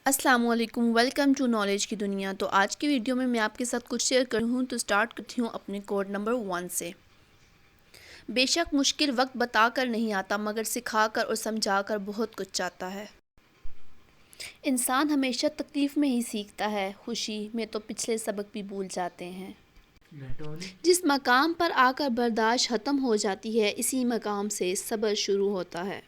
السلام علیکم، welcome to knowledge کی دنیا۔ تو آج کی ویڈیو میں آپ کے ساتھ کچھ شیئر کر رہی ہوں۔ تو سٹارٹ کرتی ہوں اپنے کوڈ نمبر 1 سے۔ بے شک مشکل وقت بتا کر نہیں آتا، مگر سکھا کر اور سمجھا کر بہت کچھ آتا ہے۔ انسان ہمیشہ تکلیف میں ہی سیکھتا ہے، خوشی میں تو پچھلے سبق بھی بھول جاتے ہیں۔ جس مقام پر آ کر برداشت ختم ہو جاتی ہے، اسی مقام سے صبر شروع ہوتا ہے۔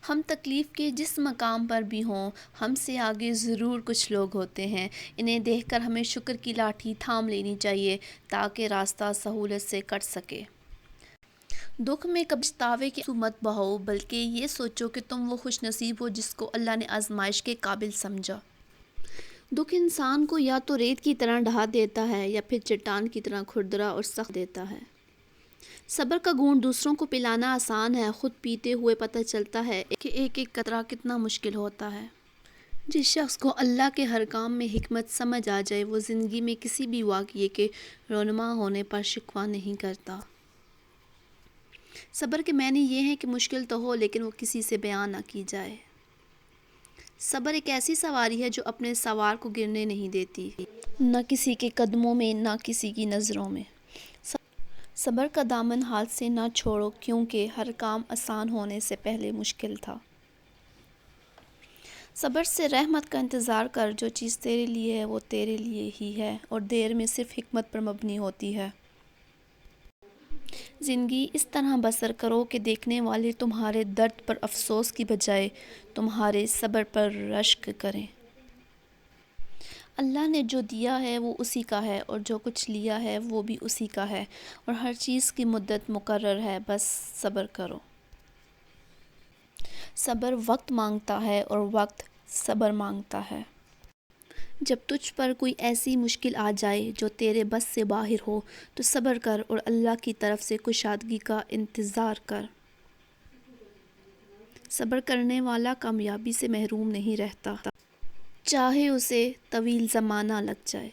ہم تکلیف کے جس مقام پر بھی ہوں، ہم سے آگے ضرور کچھ لوگ ہوتے ہیں۔ انہیں دیکھ کر ہمیں شکر کی لاٹھی تھام لینی چاہیے تاکہ راستہ سہولت سے کٹ سکے۔ دکھ میں کبھی پچھتاوے کے آنسو مت بہاؤ، بلکہ یہ سوچو کہ تم وہ خوش نصیب ہو جس کو اللہ نے آزمائش کے قابل سمجھا۔ دکھ انسان کو یا تو ریت کی طرح ڈھا دیتا ہے یا پھر چٹان کی طرح کھردرا اور سخت دیتا ہے۔ صبر کا گھونٹ دوسروں کو پلانا آسان ہے، خود پیتے ہوئے پتہ چلتا ہے کہ ایک ایک قطرہ کتنا مشکل ہوتا ہے۔ جس شخص کو اللہ کے ہر کام میں حکمت سمجھ آ جائے، وہ زندگی میں کسی بھی واقعے کے رونما ہونے پر شکوہ نہیں کرتا۔ صبر کے معنی یہ ہے کہ مشکل تو ہو لیکن وہ کسی سے بیان نہ کی جائے۔ صبر ایک ایسی سواری ہے جو اپنے سوار کو گرنے نہیں دیتی، نہ کسی کے قدموں میں نہ کسی کی نظروں میں۔ صبر کا دامن ہاتھ سے نہ چھوڑو، کیونکہ ہر کام آسان ہونے سے پہلے مشکل تھا۔ صبر سے رحمت کا انتظار کر، جو چیز تیرے لیے ہے وہ تیرے لیے ہی ہے اور دیر میں صرف حکمت پر مبنی ہوتی ہے۔ زندگی اس طرح بسر کرو کہ دیکھنے والے تمہارے درد پر افسوس کی بجائے تمہارے صبر پر رشک کریں۔ اللہ نے جو دیا ہے وہ اسی کا ہے اور جو کچھ لیا ہے وہ بھی اسی کا ہے، اور ہر چیز کی مدت مقرر ہے، بس صبر کرو۔ صبر وقت مانگتا ہے اور وقت صبر مانگتا ہے۔ جب تجھ پر کوئی ایسی مشکل آ جائے جو تیرے بس سے باہر ہو تو صبر کر اور اللہ کی طرف سے کشادگی کا انتظار کر۔ صبر کرنے والا کامیابی سے محروم نہیں رہتا، چاہے اسے طویل زمانہ لگ جائے۔